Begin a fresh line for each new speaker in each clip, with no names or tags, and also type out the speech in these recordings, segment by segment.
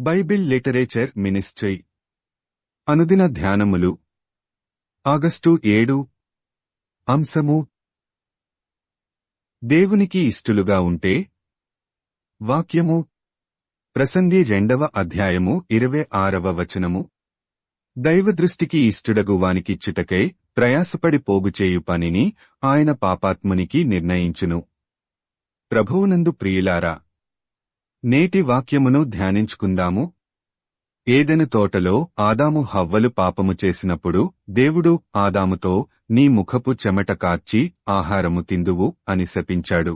Bible literature ministry అనుదిన ధ్యానములు August 7 అంశము దేవునికి ఇష్టలుగా ఉంటే వాక్యము ప్రసంగి 2వ అధ్యాయము 26వ వచనము దైవదృష్టికి ఇష్టడగు వానికిచ్చుటకై ప్రయాసపడి పోగుచేయు పనిని ఆయన పాపాత్మునికి నిర్ణయించును. ప్రభువునందు ప్రియులారా, నేటి వాక్యమును ధ్యానించుకుందాము. ఏదెను తోటలో ఆదాము హవ్వలు పాపము చేసినప్పుడు దేవుడు ఆదాముతో నీ ముఖపు చెమట కార్చి ఆహారము తిందువు అని శపించాడు.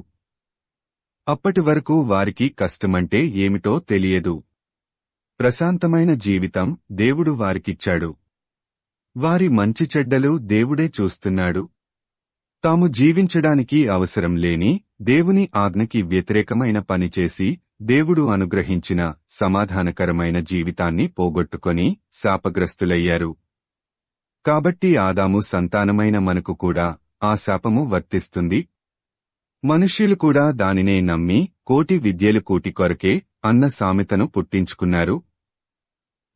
అప్పటి వరకు వారికి కష్టమంటే ఏమిటో తెలియదు. ప్రశాంతమైన జీవితం దేవుడు వారికిచ్చాడు. వారి మంచి చెడ్డలు దేవుడే చూస్తున్నాడు. తాము జీవించడానికి అవసరం లేని దేవుని ఆజ్ఞకి వ్యతిరేకమైన పనిచేసి దేవుడు అనుగ్రహించిన సమాధానకరమైన జీవితాన్ని పోగొట్టుకొని శాపగ్రస్తులయ్యారు. కాబట్టి ఆదాము సంతానమైన మనకు కూడా ఆ శాపము వర్తిస్తుంది. మనుష్యులు కూడా దానినే నమ్మి కోటి విద్యలు కూటి కొరకే అన్న సామెతను పుట్టించుకున్నారు.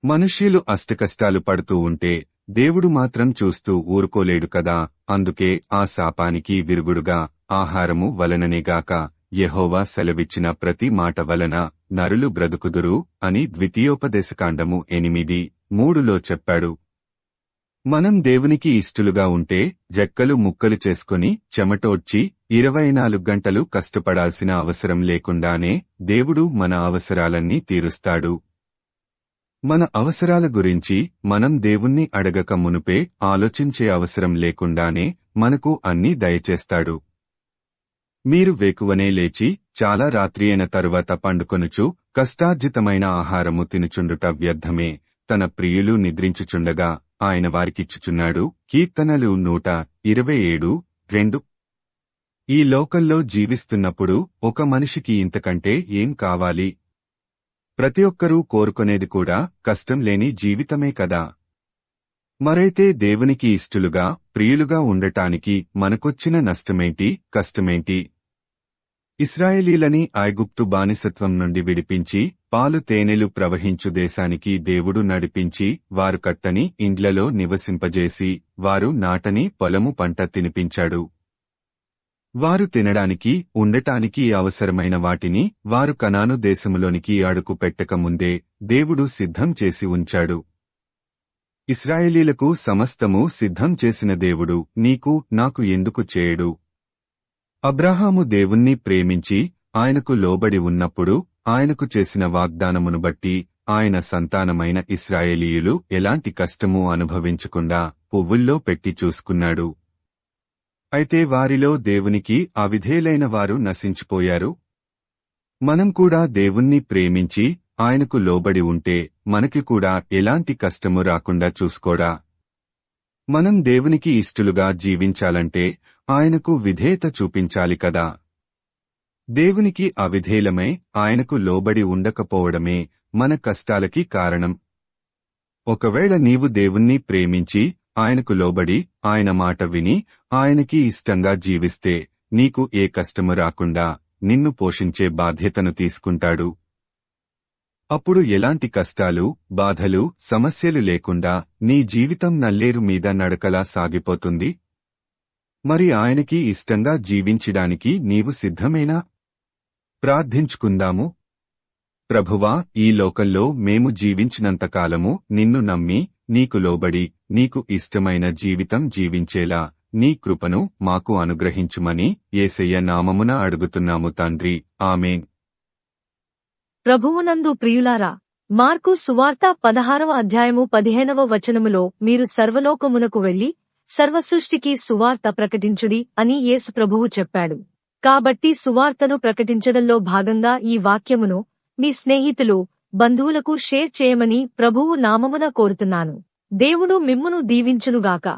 మనుష్యులు అష్టకష్టాలు పడుతూ ఉంటే దేవుడు మాత్రం చూస్తూ ఊరుకోలేడు కదా. అందుకే ఆ శాపానికి విరుగుడుగా ఆహారము వలననేగాక యెహోవా సెలవిచ్చిన ప్రతి మాట వలన నరులు బ్రతుకుదురు అని ద్వితీయోపదేశకాండము 8:3లో చెప్పాడు. మనం దేవునికి ఇష్టలుగా ఉంటే రెక్కలు ముక్కలు చేసుకుని చెమటోడ్చి 24 గంటలు కష్టపడాల్సిన అవసరం లేకుండానే దేవుడు మన అవసరాలన్నీ తీరుస్తాడు. మన అవసరాల గురించి మనం దేవుణ్ణి అడగక మునుపే ఆలోచించే అవసరం లేకుండానే మనకు అన్నీ దయచేస్తాడు. మీరు వేకువనే లేచి చాలా రాత్రి అయిన తరువాత పండుకొనుచు కష్టార్జితమైన ఆహారము తినుచుండుట వ్యర్థమే. తన ప్రియులు నిద్రించుచుండగా ఆయన వారికిచ్చుచున్నాడు. కీర్తనలు 127:2. ఈ లోకంలో జీవిస్తున్నప్పుడు ఒక మనిషికి ఇంతకంటే ఏం కావాలి? ప్రతి ఒక్కరూ కోరుకునేది కూడా కష్టం లేని జీవితమే కదా. మరైతే దేవునికి ఇష్టలుగా ప్రియులుగా ఉండటానికి మనకొచ్చిన నష్టమేంటి, కష్టమేంటి? ఇశ్రాయేలీలని ఐగుప్తు బానిసత్వం నుండి విడిపించి పాలు తేనెలు ప్రవహించు దేశానికి దేవుడు నడిపించి వారు కట్టని ఇండ్లలో నివసింపజేసి వారు నాటని పొలము పంట తినిపించాడు. వారు తినడానికి ఉండటానికి అవసరమైన వాటిని వారు కనాను దేశములోనికి అడుగు పెట్టకముందే దేవుడు సిద్ధం చేసి ఉంచాడు. ఇశ్రాయేలీలకు సమస్తము సిద్ధం చేసిన దేవుడు నీకు నాకు ఎందుకు చేయడు? అబ్రాహాము దేవుణ్ణి ప్రేమించి ఆయనకు లోబడి ఉన్నప్పుడు ఆయనకు చేసిన వాగ్దానమును బట్టి ఆయన సంతానమైన ఇశ్రాయేలీయులు ఎలాంటి కష్టమూ అనుభవించకుండా పువ్వుల్లో పెట్టి చూసుకున్నాడు. అయితే వారిలో దేవునికి అవిధేయులైన వారు నశించిపోయారు. మనం కూడా దేవుణ్ణి ప్రేమించి ఆయనకు లోబడి ఉంటే మనకి కూడా ఎలాంటి కష్టము రాకుండా చూసుకోడా? మనం దేవునికి ఇష్టలుగా జీవించాలంటే ఆయనకు విధేయత చూపించాలి కదా. దేవునికి అవిధేయులమై ఆయనకు లోబడి ఉండకపోవడమే మన కష్టాలకి కారణం. ఒకవేళ నీవు దేవుణ్ణి ప్రేమించి ఆయనకు లోబడి ఆయన మాట విని ఆయనకి ఇష్టంగా జీవిస్తే నీకు ఏ కష్టము రాకుండా నిన్ను పోషించే బాధ్యతను తీసుకుంటాడు. అప్పుడు ఎలాంటి కష్టాలు, బాధలు, సమస్యలు లేకుండా నీ జీవితం నల్లేరు మీద నడకలా సాగిపోతుంది. మరి ఆయనకి ఇష్టంగా జీవించడానికి నీవు సిద్ధమేనా? ప్రార్థించుకుందాము. ప్రభువా, ఈ లోకంలో మేము జీవించినంతకాలము నిన్ను నమ్మి నీకు లోబడి నీకు ఇష్టమైన జీవితం జీవించేలా నీ కృపను మాకు అనుగ్రహించుమని యేసయ్య నామమున అడుగుతున్నాము తండ్రి. ఆమేన్.
ప్రభువునందు ప్రియులారా, మార్కు సువార్త 16వ అధ్యాయము 15వ వచనములో మీరు సర్వలోకమునకు వెళ్లి సర్వసృష్టికి సువార్త ప్రకటించుడి అని యేసు ప్రభువు చెప్పాడు. కాబట్టి సువార్తను ప్రకటించడంలో భాగంగా ఈ వాక్యమును మీ స్నేహితులు, బంధువులకు షేర్ చేయమని ప్రభువు నామమున కోరుతున్నాను. దేవుడు మిమ్మును దీవించునుగాక.